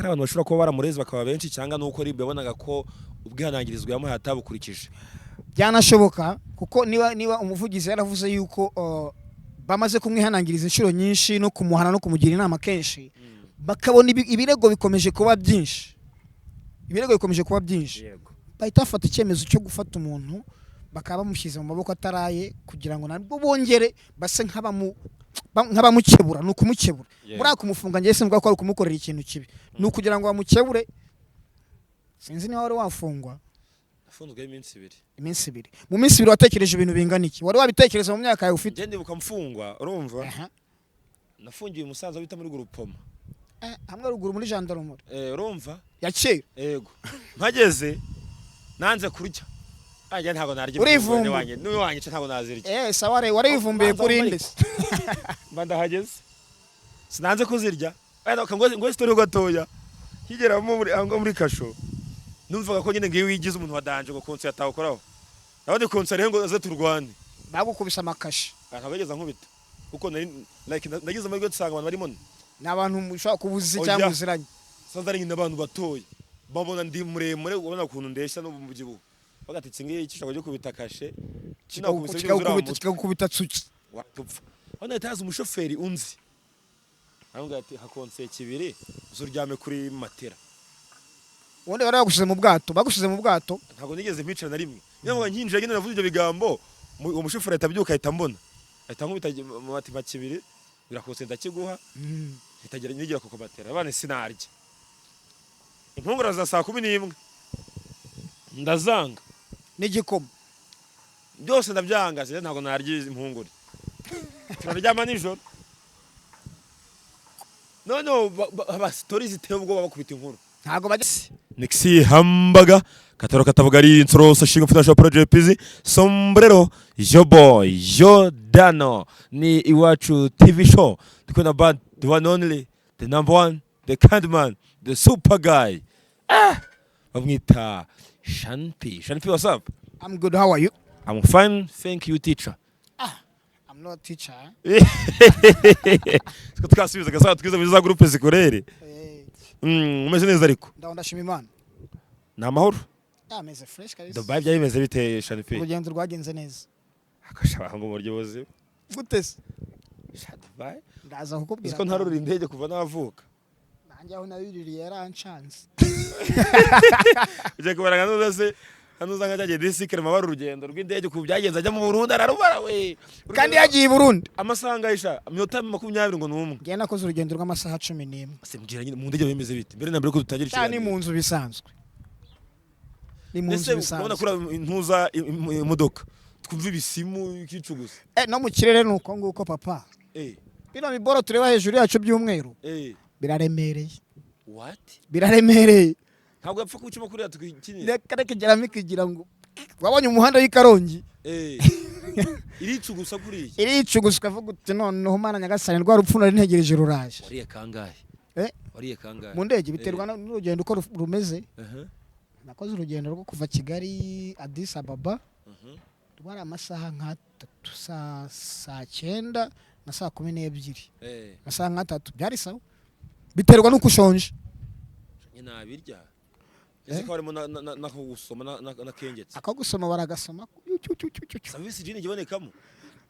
kari abantu bashobora kuba baramureze bakaba benshi cyangwa nuko ari babonaga ko ubwihanangirizwa yamuhaye atabukurikije. Byanashoboka kuko niba umuvugizi yaravuze yuko bamaze kumwihanangiriza inshuro nyinshi no kumuhana no kumugira inama kenshi, bakabona ibirego bikomeje kuba byinshi, bahita bafata icyemezo cyo gufata umuntu bakaba bamushyize mu maboko ataraye kugira ngo nabwo bongere base nk'abamukebura, ni ukumukebura. Muri ako kumufunga ngiye simvuga ko ari ukumukorera ikintu kibi, ni ukugira ngo bamukebure. Sinzi niba wari wafungwa. Nafunzwe iminsi 2. Iminsi 2. Mu minsi 2 watekereje ibintu bingana iki? Wari wabitekereza mu myaka yawe ufite? Ngende bukamfungwa, urumva? Nafungiye umusaza bita muri Gurupoma. Hamwe ruguru muri gendarmerie. Urumva? Yakeye. Yego. Mpageze nanze kurya. Anje ntago narye urivumbuye wanye n'uwanyica ntago nazirya. Sawa warivumbuye kuri nde? Mbanda hageze. Sinanze kuzirya. Ngo story gatoya. Higeramo muri kasho. Numvaga ko nyine ngiye wigize umuntu wadanje ngo konse yatakoraho. Abandi konse rengo aze turwane. Bagukubisa amakashi. Akabegeza nkubita. Kuko nagize amahirwe dusanga abantu barimo. Nabantu mushaka kubuzi cyangwa uziranye. Sanzari nyine abantu batoye. Babona ndi muremure ubona kuntu ndeshya no mubyibuho. Bagati kingiye ikishaka cyo kubita kashe. Kikakubita tsuki. Watupfa. Hano yataza umushoferi unzi. Arambwira ati hakonse kibiri uzuryame kuri matera. Wonde baragushize mu bwato, bagushize mu bwato. Ntago nigeze mpicara na rimwe. Niyo nkinjira nyine navuze ibyo bigambo, umushoferi atabyuka ahita mbona. Ahita nkubita mu matima kibiri, birakose ndakiguha. Itagira nyigira kuko matera. Abane sinarya. Impungura za saa 11. Ndazanga. N'igikoma. Byose ndabyanga, se ntago narya impungure. Turaryama nijoro. No, aba stories ziteye ubwoba bakubita inkuru. Ntago bajye. Nixi hambaga kataro katabugari insoro sashinga financial project pizi sombrero yo boy yo dano ni iwacu TV show tukona band the one only the number one the Candyman the super guy bamwita Shanpi. What's up? I'm good, how are you? I'm fine, thank you teacher. I'm not a teacher. Tukasubiza gasaba tukiza muri za groupe zikorere. Umeze neza ariko. Ndashima Imana. Na amahoro. Ameze fresh kabisa. Dubai byayimeze bite Shanpi? Urugendo rwagenze neza. Akashaba ngo muryo boze. Gutese. Dubai. Ndaza kukubwira. Siko ntaruri indege kuva navuka. Nanjye aho nabiririye yarancanze. Uje kubaranga nose hano uzanga cyagiye disikere mabara urugendo rw'indege ku byagenze ajya mu Burundi ararubara we. Kandi yagiye i Burundi. Amasanga isha minota 20 ngo numwe. Ngiye nakoze urugendo rw'amasaha 11. Simbwira nyine mu ndege bimeze bite. Mbere na mbere ko tutagira ikintu. Cyane mu nzu bisanzwe. Ni mu nzu bisanzwe. Ubona kura intuza imodoka. Twumva ibisimu ikicugusa. No mu kirere nuko nguko papa. Bino biboro tureba hejuru yacu by'umweru. Biraremereye. What? Biraremereye. Ntabwo yapfa kucuma kuri atukinye. Reka kigera mikigira ngo wabonye umuhanda w'Ikarongi. Iricugusa kuri iki. Iricugusa ukavuga uti noneho Mana Nyagasani rwa rupfu nari ntegereje ruraje. Wariye kangahe? Wariye kangahe? Mu ndege biterwa n'urugendo uko rumeze. Nakoze urugendo rwo kuva Kigali Addis Ababa. Rwari amasaha nka 3 saa 9 na saa 12. Amasaha nka 3 byari sawa. Biterwa n'uko ushonje. Nyina birya. Ese ko harimo na kugusoma na kengetse. Akagusoma baragasoma. Service jini gibonekamo.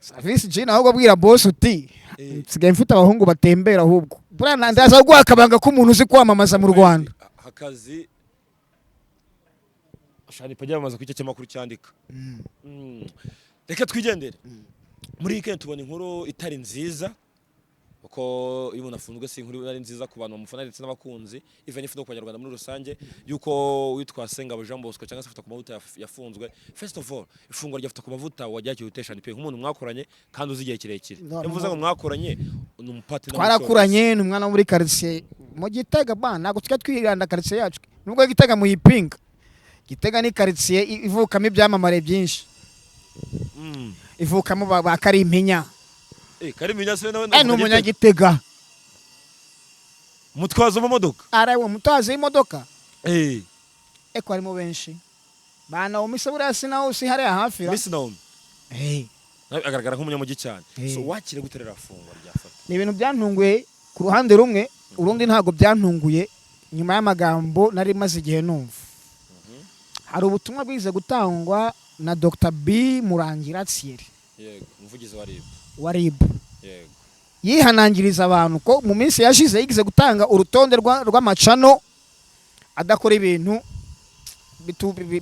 Service jini ahubwo bwira boss uti nsigaye mfite abahungu batembera ahubwo. Burana ndaza guha akabanga ko umuntu uzi kwamamaza mu Rwanda. Hakazi Shani pajya bamaze kwicyo cyamakuru cyandika. Reka twigendere. Muri weekend tubona inkuru itari nziza. Uko iyo umuntu afunzwe si inkuru ari nziza ku bantu bamufana ndetse n'abakunzi even if no ku Banyarwanda muri rusange yuko witwa Sengabo Jean Bosco cyangwa se Fatakumavuta yafunzwe. First of all ifungwa rya Fatakumavuta wajyakiye uteshana pe nk'umuntu mwakoranye kandi uzi igihe kirekire. Mvuze ngo mwakoranye ni umupati twarakuranye ni umwana muri quartier mu Gitega bana nako twiranda quartier yacu nubwo Gitega mu yipinga. Gitega ni quartier ivukamo ibyamamare byinshi. Ivukamo ba Karimpinya. Karimpinya se nawe ni umunyagitega. Mutwazo mu modoka. Arawe mutaze imodoka. Eko arimo benshi. Bana umise burasi naho si hari hafi. Miss Naomi. Agaragara nk'umunyamugi cyane. So wakire guterera fungwa rya Fata. Ni ibintu byantunguye ku ruhande rumwe, urundi ntago byantunguye nyuma y'amagambo nari maze igihe numva. Hari ubutumwa bwize gutangwa na Dr. B Murangira Thierry. Yego, umuvugizi wa RIB. Yego. Yihanangiriza abantu ko mu minsi yashize yigize gutanga urutonde rw'amacano adakora ibintu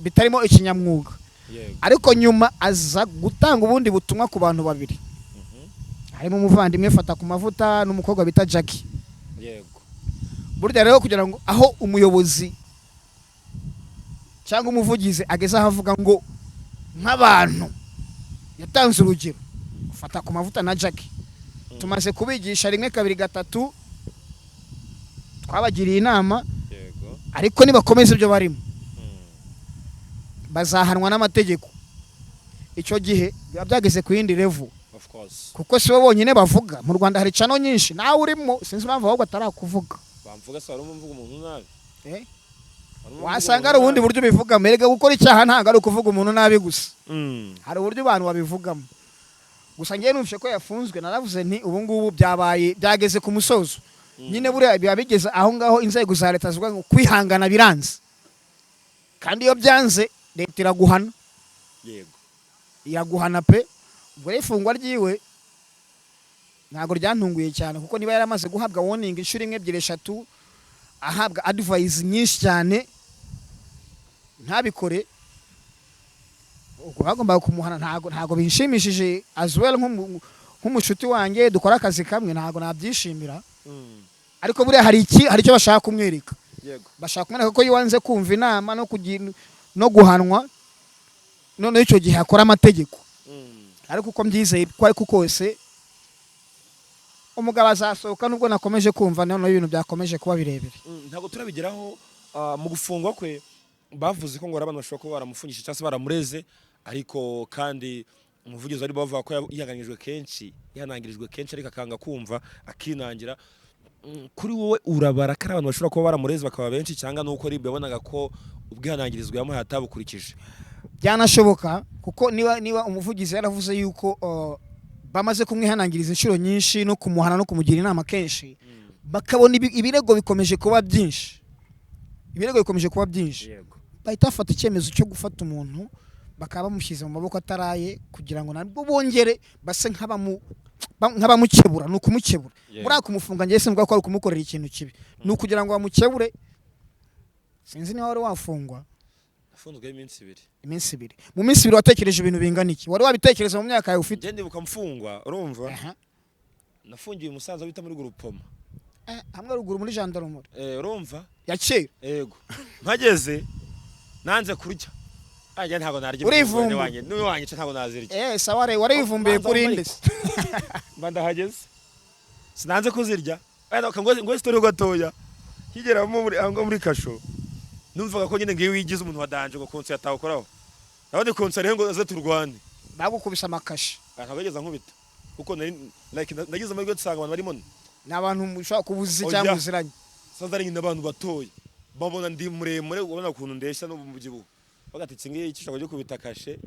bitarimo ikinyamwuga. Yego. Ariko nyuma aza gutanga ubundi butumwa ku bantu babiri. Harimo umuvandimwe Fatakumavuta n'umukobwa bita Jackie. Yego. Burya rero kugira ngo aho umuyobozi cyangwa umuvugizi ageze ahavuga ngo nk'abantu yatanze urugero Fatakumavuta na Jackie tumaze kubigisha rimwe kabiri gatatu twabagiriye inama. Yego. Ariko nibakomeza ibyo barimo bazahanwa n'amategeko. Icyo gihe biba byageze ku yindi level. Of course. Kuko si bo bonyine bavuga mu Rwanda hari cano nyinshi nawe urimo sinzi impamvu ahubwo atarakuvuga. Bamvuga se harimo mvuga umuntu nabi. Wasanga ari ubundi buryo bivuga merega gukora icyaha ntabwo ari ukuvuga umuntu nabi gusa. Hari uburyo abantu babivugamo. Gusa ngiye numvise ko yafunzwe naravuze nti ubu ngubu byageze ku musozo. Nyine buriya biba bigeze aho ngaho inzego za leta zivuga ngo kwihangana biranze. Kandi iyo byanze leta iraguhana. Yego. Iraguhana pe. Ubwo ifungwa ryiwe ntabwo ryantunguye cyane kuko niba yaramaze guhabwa warning inshuro imwe ebyiri eshatu ahabwa advice nyinshi cyane ntabikore ubwo bagomba kumuhana. Ntago binshimishije as well nk'umushuti wanjye dukora akazi kamwe ntago nabyishimira. Ariko buriya hari icyo bashaka kumwereka. Yego. Bashaka kumwereka ko yiwanze kumva inama no guhanwa none icyo gihe akora amategeko. Ariko uko mbyizeye ko ariko kose umugabo azasohoka nubwo nakomeje kumva none ibintu byakomeje kuba birebire. Ntago turabigeraho mu gufungwa kwe bavuze ko ngo abantu bashobora kuba baramufungishije cyangwa se baramureze ariko kandi umuvugizi ari bavuga ko yihangangirijwe kenshi ariko akanga kumva akinangira. Kuri wowe urabara ko abantu bashobora kuba baramureze bakaba benshi cyangwa nuko RIB yabonaga ko ubwihanangirizwa yamuhaye atabukurikije? Byanashoboka kuko niba umuvugizi yaravuze yuko bamaze kumwihanangiriza inshuro nyinshi no kumuhana no kumugira inama kenshi bakabona ibirego bikomeje kuba byinshi. Yego. Bahita bafata icyemezo cyo gufata umuntu bakaba bamushyize mu maboko ataraye kugira ngo nabwo bongere base nk'abamukebura ni ukumukebura. Muri kumufunga ngiye sinvuga ko ari ukumukorera ikintu kibi ni ukugira ngo bamukebure. Sinzi niba wari wafungwa. Nafunzwe iminsi 2. Iminsi 2. Mu minsi 2 watekereje ibintu bingana iki? Wari wabitekereza mu myaka yawe ufite? Gende bukamfungwa urumva? Nafungiye Musanze bita muri Gurupoma. Hamwe ruguru muri gendarmerie. Urumva? Yakera. Yego. Mpageze nanze kurya. Ajya ntago narya ibintu wanjye. Niwe wanjye ntago nazirya. Saware warivumbiye kuri inde? Banda hageze. Sinanze kuzirya. Ngo story gatoya. Kigera muri kasho. Numvaga ko nyine ngiye wigize umuntu wadanje ngo konse yatawukoraho. Nabandi konse rero ngo aze turwane. Bagukubisa amakashi. Ntabageza nkubita. Kuko nagize amahirwe gusanga abantu barimo. N'abantu mushaka kubuzi cyangwa uziranye. Sanzari nyine abantu batoye. Babona ndi muremure ubona kuntu ndeshya no mu byibuho. Bagatitse ngiye ikishaka cyo kubita kashe.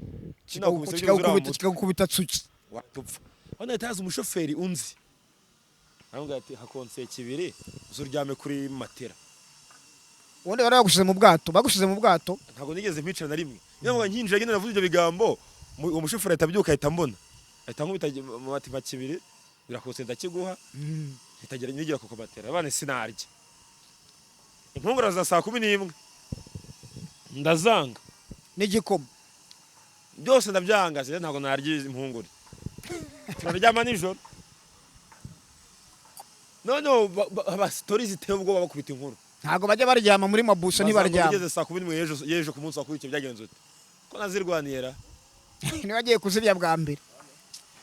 Kikagukubita tsuki. Watupfa. Hano yataza umushoferi unzi. Arambwira ati hakonse kibiri uzuryame kuri matera. Wonde baragushize mu bwato. Ntago nigeze mpicara na rimwe. Niyo ngo nkinjira nyine navuze ibyo bigambo umushoferi atabyuka ahita mbona. Ahita nkubita mu matima kibiri birakose ndakiguha. Hitagera nyigira ko matera. Abane sinarya. Impungura za saa 11. Ndazanga. N'igikoma. Byose ndabyanga se ntago narya impungure. Turaryama nijoro. No aba stories ziteye ubwo bakubita inkuru. Ntago bajya baryama muri mabuso ntibaryama. Bageze saa 11 yejo ku munsi wa kuri byagenze ute. Ko nazirwanira. Ni wagiye kuzirya bwa mbere.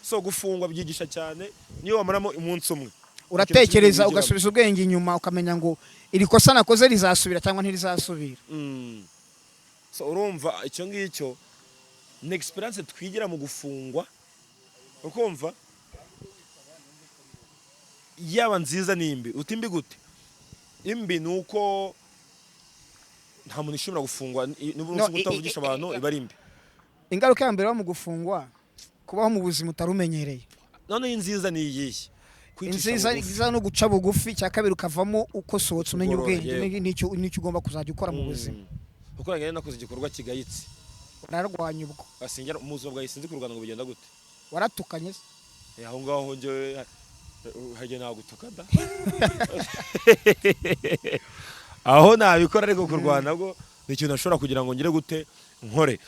So gufungwa byigisha cyane niyo wamaramo umunsi umwe. Uratekereza ugasubiza ubwenge inyuma ukamenya ngo iri kosa nakoze rizasubira cyangwa ntirizasubira. So urumva icyo ngicyo ni experience twigira mu gufungwa. Ukumva yaba nziza nimbi utimbi gute imbi nuko nta muntu ishobora gufungwa n'ubundi utavugisha abantu iba ari imbi. Ingaruka ya mbere mu gufungwa kubaho mu buzima utarumenyereye. None inziza ni iyihe? inziza no guca bugufi cya kabiri ukavamo uko sohotse umenya ubwenge nicyo ugomba kuzajya ukora mu buzima uko ngene nakoze igikorwa kigayitse nararwanya ubwo asengera umuzwa bwa isinzi kurwana ngo bigenda gute waratukanye aho ngaho nje hage nagutuka da aho nabikora ariko kurwana bwo n'ikintu nashobora kugira ngo ngire gute nkore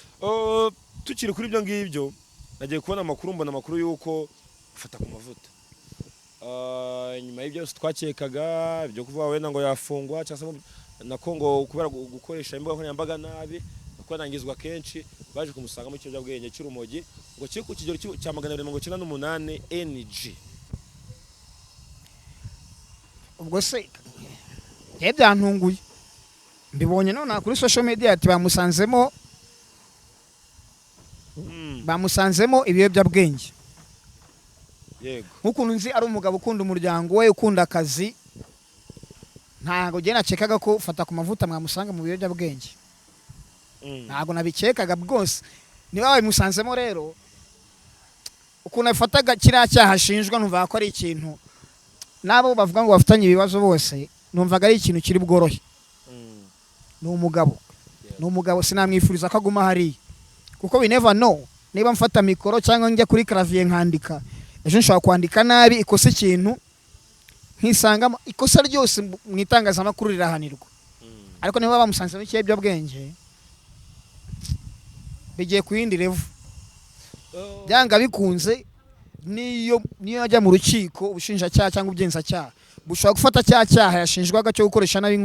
tukiri kuri ibyo ngibyo nagiye kubona amakuru mbona amakuru yuko Fatakumavuta nyuma y'ibyo twakekaga byo kuvuga wenda ngo yafungwa cyangwa na Kongo kubera gukoresha imbuga nkoranyambaga nabi kuko nangizwa kenshi baje kumusanga mu kiyobyabwenge cy'urumogi ngo kiri ku kigero cya 298 NG. ubwo se byantunguye mbibonye none kuri social media ati bamusanzemo ibiyobyabwenge yego nk'ukuntu nzi ari umugabo ukunda umuryango we ukunda akazi ntago je nacekaga ko Fatakumavuta mwamusanga mu biyobyabwenge ntago nabikekaga bwose niba bamusanzemo rero ukuntu afataga kiriya cyaha ashinjwa numva ko ari ikintu nabo bavuga ngo bafitanye ibibazo bose numvaga ari ikintu kiri bworohe ni umugabo sinamwifuriza ko aguma hariya kuko we never know niba mfata mikoro cyangwa njya kuri clavier nkandika ejo nshobora kwandika nabi ikosa ikintu nkisanga ikosa ryose mu itangazamakuru rirahanirwa ariko niba bamusanzemo ikiyobyabwenge bigiye ku yindi level byanga bikunze niyo ajya mu rukiko ubushinjacyaha cyangwa ubugenzacyaha bushobora gufata cyaha yashinjwaga cyo gukoresha nabi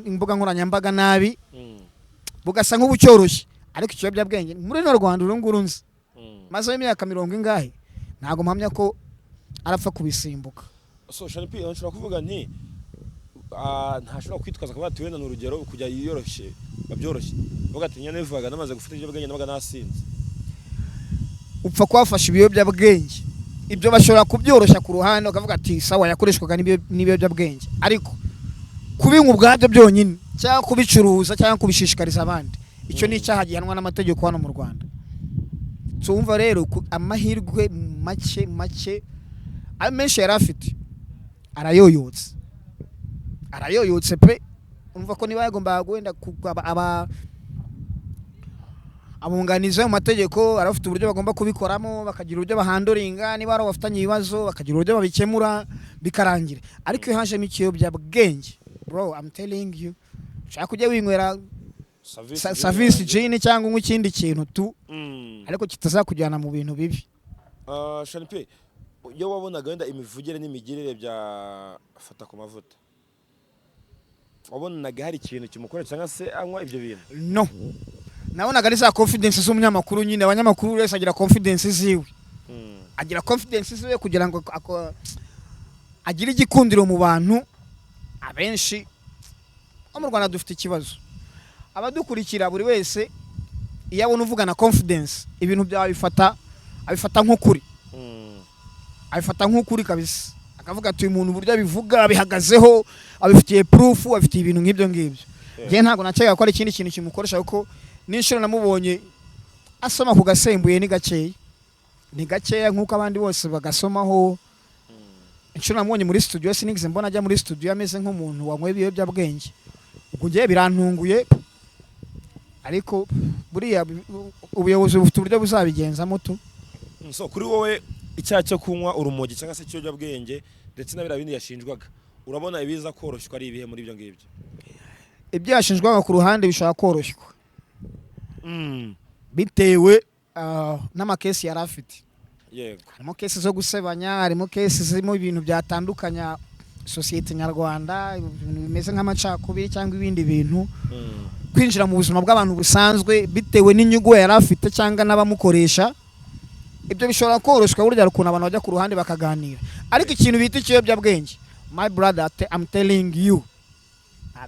imbuga nkoranyambaga nabi bugasa nk'ubucyoroshye ariko ikiyobyabwenge muri no Rwanda urungurunze maze imyaka 70 ingahe ntago mpamya ko arapfa kubisimbuka so shanipi nshobora kuvuga nti ntashobora kwitwaza kuba tuwenda n'urugero kujya yiyoroshye babyoroshye vuga ati nyane bivuga namaze gufata ikiyobyabwenge nabaga nasinze upfa kwafasha ibiyobyabwenge ibyo bashobora kubyoroshya ku ruhande bakavuga ati sawa yakoreshwaga n'ibiyobyabwenge ariko kubinywa ubwabyo byonyine cyangwa kubicuruza cyangwa kubishishikariza abandi icyo ni icyaha gihanwa n'amategeko hano mu Rwanda tumva rero amahirwe make amenshi yari afite arayoyotse pe umva ko niba yagomba gwenda abunganiza mu mategeko arafite uburyo bagomba kubikoramo bakagira uburyo bahandoringa niba ari bafitanye ibibazo bakagira uburyo babikemura bikarangira ariko iyo hajemo ikiyobyabwenge bro I'm telling you ushaka kujya winywera service gene cyangwa nk'ikindi kintu tu ariko kitazakujyana mu bintu bibi Shanipe iyo wabonaga wenda imivugire n'imigirire bya Fatakumavuta wabonaga hari ikintu kimukora cyangwa se anywa ibyo bintu no nabonaga ari za confidence z'umunyamakuru nyine abanyamakuru wese agira confidence ziwe agira confidence ziwe kugira ngo agira igikundiro mu bantu abenshi mu Rwanda dufite ikibazo abadukurikira buri wese iyo abona uvugana confidence ibintu byawe abifata nk'ukuri abifata nk'ukuri kabisa akavuga ati uyu muntu uburyo abivuga abihagazeho abifitiye proof abifitiye ibintu nk'ibyo ngibyo je ntago nacega ko ari ikindi kintu kimukoresha kuko n'inshuro namubonye asoma ku gasembuye ni gakeya nk'uko abandi bose bagasomaho inshuro namubonye muri studio sinigeze mbona ajya muri studio ameze nk'umuntu wanywe ibiyobyabwenge ubwo ngiye birantunguye ariko buriya ubuyobozi bufite uburyo buzabigenzamo tu so kuri wowe icyaha cyo kunywa urumogi cyangwa se ikiyobyabwenge ndetse na bindi yashinjwaga urabona ibiza koroshywa ari ibihe muri ibyo ngibyo ibyo yashinjwaga ku ruhande bishobora koroshywa bitewe n'amakesi yari afite yego harimo kesi zo gusebanya harimo kesi zirimo ibintu byatandukanya sosiyete nyarwanda ibintu bimeze nk'amacakubiri cyangwa ibindi bintu kwinjira mu buzima bw'abantu busanzwe bitewe n'inyugo yari afite cyangwa n'abamukoresha ibyo bishobora koroshwa burya ukuntu abantu bajya ku ruhande bakaganira ariko ikintu bita ikiyobyabwenge my brother I'm telling you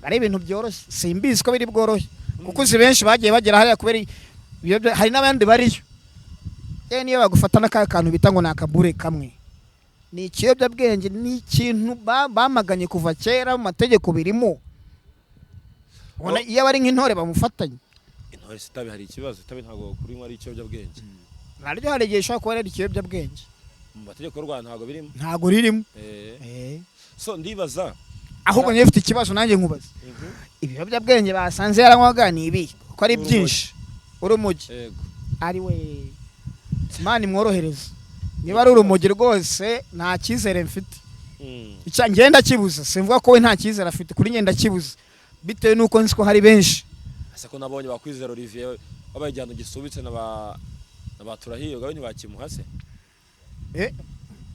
ari ibintu byoroshye simbizi ko biri bworoshye kuko uzi benshi bagiye bagera hariya kubera hari n'abandi bariyo niyo bagufata n'aka kantu bita ngo ni akabure kamwe ni ikiyobyabwenge ni ikintu bamaganye kuva kera mu mategeko birimo ubona iyo bari nk'intore bamufatanye intore sitabi hari ikibazo itabi ntago kuri mwe ari ikiyobyabwenge naryo hari igihe ushobora kuba ari ikiyobyabwenge mu mategeko y'u Rwanda ntago ririmo so ndibaza ahubwo niyo ufite ikibazo nanjye nkubaza ibiyobyabwenge basanze yaranywaga ni ibi ko ari byinshi urumogi ari we Imana imworohereza niba ari urumogi rwose nta cyizere mfite icya ngenda kibuza simvuga ko we nta cyizere afite kuri ngenda kibuza bitewe nuko nzi ko hari benshi asa ko nabonye bakwizera Olivier babayijyana gisubitse n'abaturahiye gawe ntibakimuhase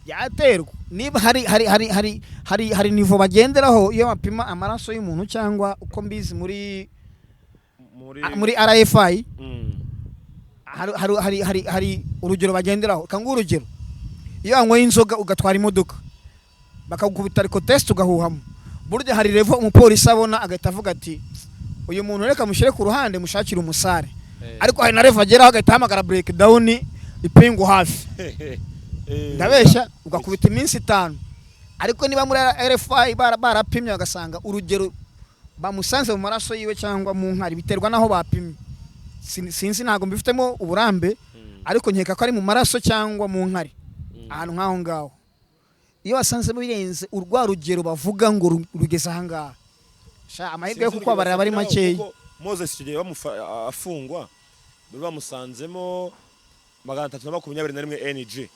yaterwa niba hari nivo bagenderaho iyo bapima amaraso y'umuntu cyangwa uko mbizi muri RFI hari urugero bagenderaho kanga urugero iyo wanyweye inzoga ugatwara imodoka bakagukubita ariko test ugahuhamo burya hari level umupolisi abona agahita avuga ati uyu muntu reka mushyire ku ruhande mushakira umusare ariko hari na level ageraho agahita hamagara breakdown ipingu hafi ndabeshya ugakubita iminsi 5 ariko niba muri RFI barapimye bagasanga urugero bamusanze mu maraso yiwe cyangwa mu nkari biterwa naho bapimye sinzi ntago mbifitemo uburambe ariko nkeka ko ari mu maraso cyangwa mu nkari ahantu nkaho ngaho iyo basanze birenze urwa rugero bavuga ngo rugeze aha ngaha amahirwe yo kukwabarira bari makeyi Moses kigiye afungwa bamusanzemo 321 NG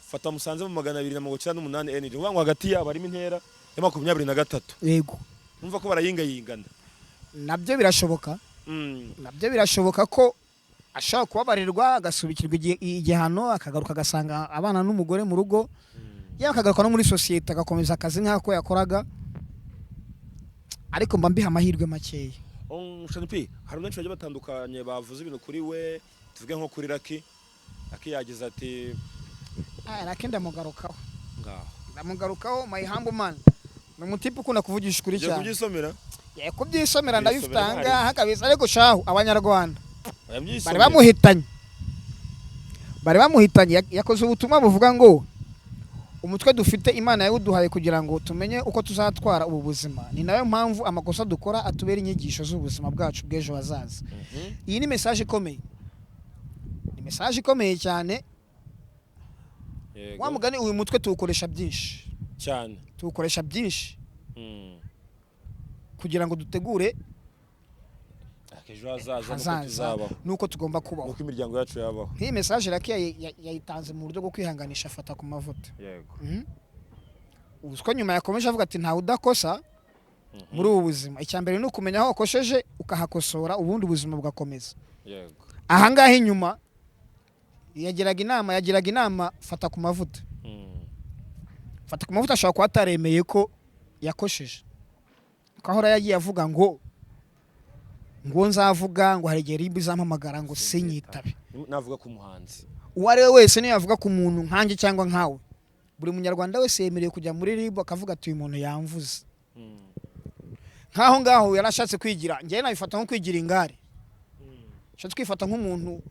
fata musanze mu 298 NG uvuga ngo hagati yabo harimo intera ya 23 yego numva ko barayingayingana nabyo birashoboka ko ashaka kubabarirwa agasubikirwa igihano akagaruka agasanga abana n'umugore mu rugo yakagaruka no muri societe agakomeza akazi nk'ako yakoraga ariko mba mbiha amahirwe makeya Shanipi hari benshi bagiye batandukanye bavuze ibintu kuri we tuvuge nko kuri Lucky yagize ati Lucky ndamugarukaho ngaho my humble man ni umutipe ukunda kuvugisha kuri cyane kubyisomera ndabifitanga hakabiza ariko shaho abanyarwanda bari bamuhitanye yakoze ubutumwa buvuga ngo umutwe dufite Imana yawuduhaye kugira ngo tumenye uko tuzatwara ubu buzima ni nayo mpamvu amakosa dukora atubera inyigisho z'ubuzima bwacu bw'ejo hazaza iyi ni message ikomeye cyane wa mugani uyu mutwe tuwukoresha byinshi kugira ngo dutegure hazaza nuko tugomba kubaho nuko imiryango yacu yabaho iyi message Lucky yayitanze mu buryo bwo kwihanganisha Fatakumavuta uziko nyuma yakomeje avuga ati nta udakosa muri ubu buzima icyambere ni ukumenya aho wakosheje ukahakosora ubundi ubuzima bugakomeza aha ngaha inyuma yagiraga inama Fatakumavuta ashobora kuba ataremeye ko yakosheje kahora yagiye avuga ngo nzavuga ngo hari igihe RIB izampamagara ngo sinyitabe navuga ku muhanzi uwo ari we wese niyo yavuga ku muntu nkanjye cyangwa nkawe buri munyarwanda wese yemerewe kujya muri RIB akavuga ati uyu muntu yamvuze nkaho ngaho yarashatse kwigira njye nabifata nko kwigira ingare shatse kwifata nk'umuntu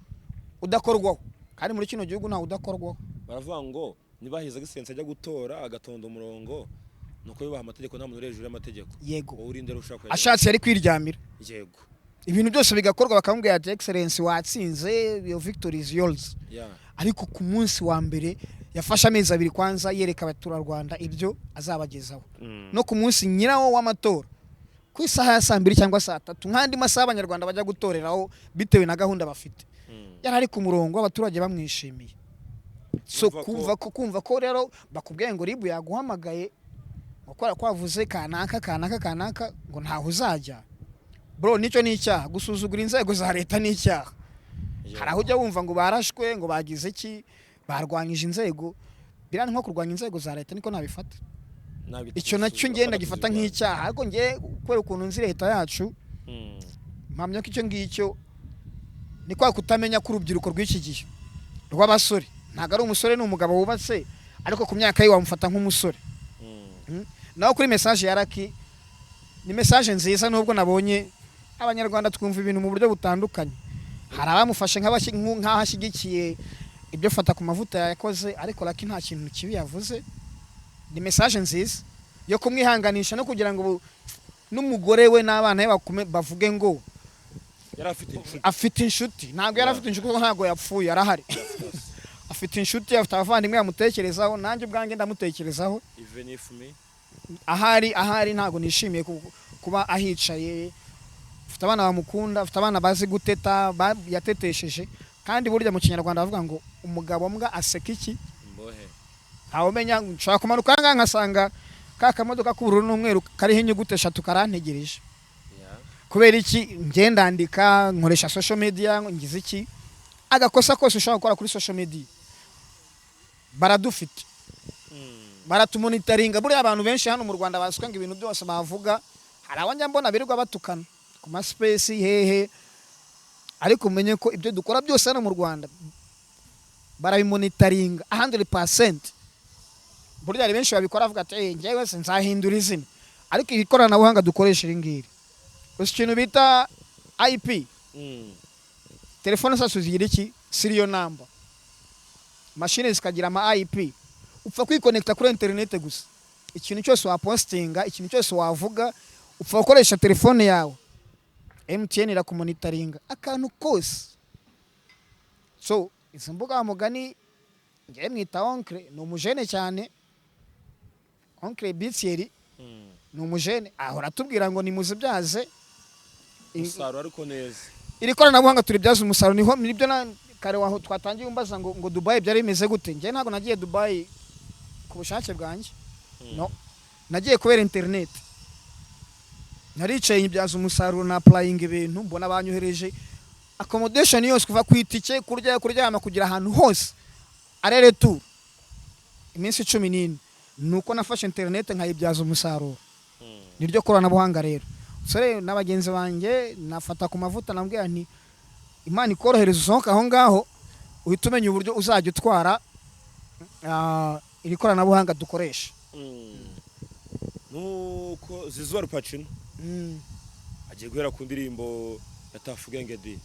udakorwaho kandi muri kino gihugu nta udakorwaho baravuga ngo nibahiza gisense ajya gutora agatonda umurongo nuko yubaha amategeko nta muntu urejuru y'amategeko yego urinde rushaka ashatse yari kwiryamira yego ibintu byose bigakorwa bakamubwira ati excellence watsinze your victory is yours ariko ku munsi wa mbere yafashe amezi 2 kwanza yereka abaturarwanda ibyo azabagezaho no ku munsi nyirawo w'amatora ku isaha ya 2 cyangwa 3 nkandi masaha abanyarwanda bajya gutoreraho bitewe na gahunda bafite yari ari ku murongo abaturage bamwishimiye so kumva ko rero bakubwiye ngo RIB yaguhamagaye ukora kwavuze kanaka ngo ntaho uzajya bro nicyo ni icyaha gusuzugura inzego za leta ni icyaha hari aho ujya wumva ngo barashwe ngo bagize iki barwanyije inzego birani nko kurwanya inzego za leta niko nabifata icyo nacyo ngenda gifata nk'icyaha ariko ngiye kwera ukuntu nzi leta yacu mpamya ko icyo ngicyo ni kwa kutamenya ko urubyiruko rw'iki gihe rw'abasore ntago ari umusore ni umugabo wubatse ariko ku myaka ye wamufata nk'umusore naho kuri message ya Lucky ni message nziza nubwo nabonye abanyarwanda twumva ibintu mu buryo butandukanye hari abamufashe nk'ahashyigikiye ibyo Fatakumavuta yakoze ariko Lucky nta kintu kibi yavuze ni message nziza yo kumwihanganisha no kugira ngo n'umugore we n'abana be bavuge ngo afite inshuti ntabwo yari afite inshuti kuko ntabwo yapfuye arahari afite inshuti afite abavandimwe yamutekerezaho nanjye ubwanjye ndamutekerezaho even if me ahari ntago nishimiye kuba ahicaye afite abana bamukunda afite abana bazi guteta yatetesheje kandi burya mu Kinyarwanda bavuga ngo umugabo mbwa aseka iki mbohe ntawe umenya nshaka kumanuka nkasanga ka kamodoka k'ubururu n'umweru kariho inyuguti 3 karantegereje kubera iki ngendandika nkoresha social media ngize iki agakosa kose ushaka gukora kuri social media baradufite baratumonitoringa buri abantu benshi hano mu Rwanda basukanga ibintu byose bavuga hari abanya mbona birirwa batukana ku ma space hehe ariko umenye ko ibyo dukora byose hano mu Rwanda barabimonitoringa 100%. Burya ari benshi babikora avuga ati njyewe nzahindura izina ariko ikoranabuhanga dukoresha iringiri ikintu bita IP telefone zacu zigira iki serial number machine zikagira ama IP upfa kwiconnecta kuri internet gusa ikintu cyose wapostinga ikintu cyose wavuga upfa gukoresha telefone yawe MTN irakumonitoringa akantu kose so izo mbuga mugani ngiye mwita oncle ni umujene cyane oncle Bitieri ni umujene ahora tubwira ngo ni muzibyaze umusaruro ariko neza iri koranabuhanga turibyaza umusaruro niho nibyo na kare waho twatangiye umbaza ngo Dubai byari bimeze gute ngiye ntago nagiye Dubai ku bushake bwanjye no nagiye kubera internet naricaye ibyaza umusaruro na applying ibintu mbona banyohereje accommodation yose kuva ku itike kuryama kugira ahantu hose arere tu iminsi 14 nuko nafashe internet nkayibyaza umusaruro niryo koranabuhanga rero sore n'abagenzi banjye nafata ku mavuta nambwiye nti Imana ikorohereza usohoka aho ngaho uhita umenya uburyo uzajya utwara iri koranabuhanga dukoresha nuko Zizou Rupacino agiye guhera ku ndirimbo ya Tafugenge di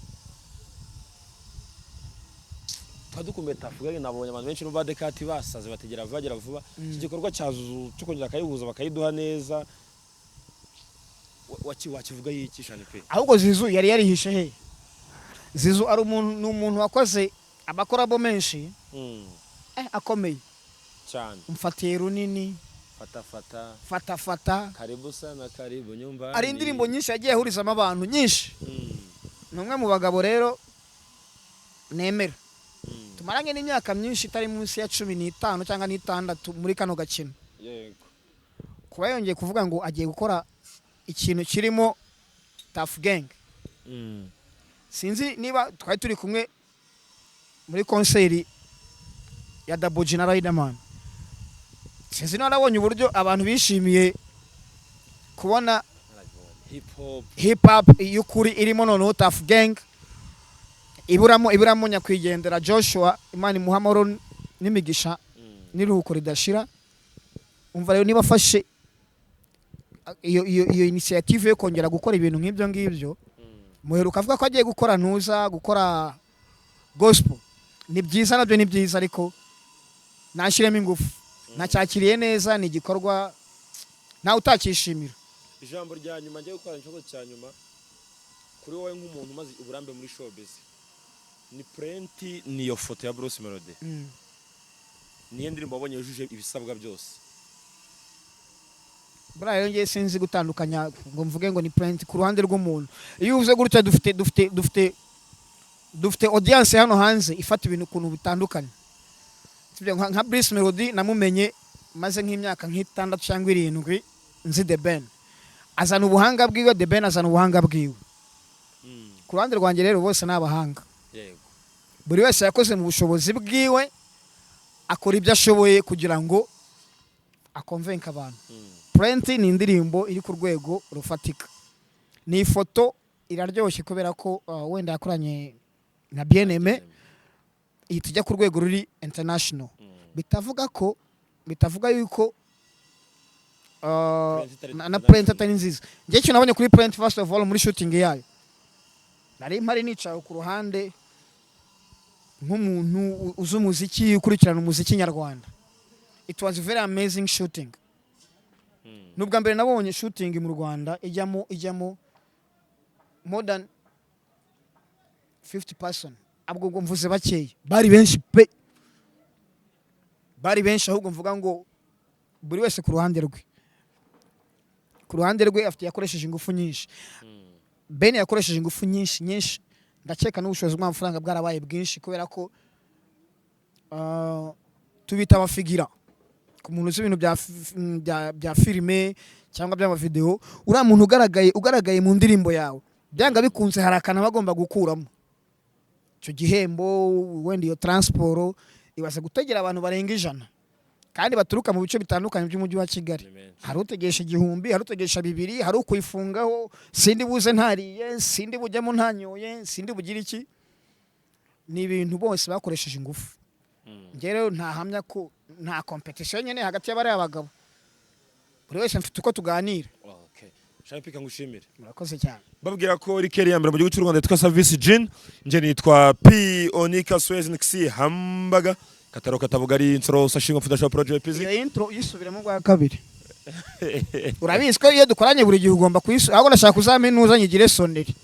twadukumbuye Tafugenge nabonye abantu benshi n'uba dekati basaze bategera bagera vuba iki gikorwa cya Zizou cyo kongera akayihuza bakayiduha neza wakivuga yikishane pe ahubwo Zizou yari yarihishe he Zizou ari umuntu wakoze abakorabo menshi akomeye cyane umfatiye runini fata karibu sana karibu nyumba ari indirimbo nyinshi yagiye ahurizamo abantu nyinshi numwe mu bagabo rero nemera tumaranye n'imyaka myinshi itari munsi ya 15 cyangwa 16 muri kano gakino yego kuba yongeye kuvuga ngo agiye gukora ikintu kirimo Tough Gang sinzi niba twari turi kumwe muri concert ya Double G na Riderman sinzi narabonye uburyo abantu bishimiye kubona hip hop y'ukuri irimo noneho Tough Gang iburamo nyakwigendera Joshua Imana Muhamoro n'imigisha n'iruhuko ridashira umva rero niba fashe iyo initiative yo kongera gukora ibintu nk'ibyo ngibyo muheruka avuga ko agiye gukora gospel ni byiza nabyo ni byiza ariko nashiremo ingufu nacyakiriye neza ni igikorwa nawe utakishimira ijambo rya nyuma ngiye gukora inshogo cya nyuma kuri wowe nk'umuntu umaze uburambe muri showbiz ni prenti niyo foto ya Bruce Melody niyo ndirimbo wabonye yujuje ibisabwa byose bra yongeye sinzi gutandukanya ngo mvuge ngo ni prenti ku ruhande rw'umuntu iyo uvuze gutya dufite audience hano hanze ifata ibintu kuntu bitandukanye nka Bruce Melody namumenye maze nk'imyaka nk'itandatu cyangwa 7 nzi The Ben azana ubuhanga bwiwe The Ben azana ubuhanga bwiwe ku ruhande rwanjye rero bose n'abahanga yego buri wese yakoze mu bushobozi bwiwe akora ibyo ashoboye kugira ngo akonvenka abantu Prenti ni indirimbo iri ku rwego rufatika ni ifoto iraryoshye kubera ko wenda yakoranye na Bien-Aimé itujya ku rwego ruri international bitavuga yuko na Prenti atari nziza ngiye cyo nabonye kuri Prenti first of all muri shooting yayo nari mpari nicaye ku ruhande nk'umuntu uzi umuziki ukurikirana umuziki nyarwanda it was very amazing shooting nubwa mbere nabonye shooting mu Rwanda ijyamo more than 50 person abwo mvuze bakeye bari benshi pe bari benshi ahubwo mvuga ngo buri wese ku ruhande rwe afite yakoresheje ingufu nyinshi. Ben yakoresheje ingufu nyinshi ndakeka n'ubushobozi bw'amafaranga bwarabaye bwinshi kubera ko tubita abafigira ku muntu uzi ibintu bya filime cyangwa by'amavideo, uriya muntu ugaragaye mu ndirimbo yawe byanga bikunze hari akantu bagomba gukuramo. Icyo gihembo wenda iyo transport ibaze gutegera abantu barenga 100 kandi baturuka mu bice bitandukanye by'umujyi wa Kigali. Hari utegesha 1000, hari utegesha 200, hari ukuyifungaho sindi buze ntariye, sindi bujyamo ntanyoye, sindi bugira iki. Ni ibintu bose bakoresheje ingufu. Nge rero ntahamya ko nta competition nyene hagati y'abari abagabo. Buri wese mfite uko tuganira. Okay. Shampika ngushimire. Murakoze cyane. Babwira ko rikeri ya mbere mu gihugu cy'u Rwanda yitwa Service Gin, nje nitwa P Onika Swez Nixi Hambaga. Kataro katabugari insoro sashinga mfudasha project PZ. Iyo intro yisubiramo bwa kabiri. Urabizi ko iyo dukoranye buri gihe ugomba ahubwo nashaka kuzamenuza nyigire soneri.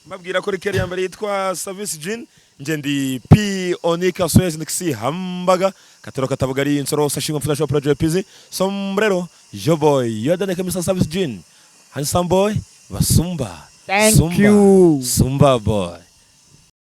Babwira ko rikeri ya mbere yitwa Service Gin, nje ndi P Onika Swez Nixi Hambaga. Kataro katabugari insoro sashinga mfudasha project PZ. Sombrero, yo boy, yo dane kamisa Service Gin. Handsome boy, Basumba. Thank you. Sumba boy.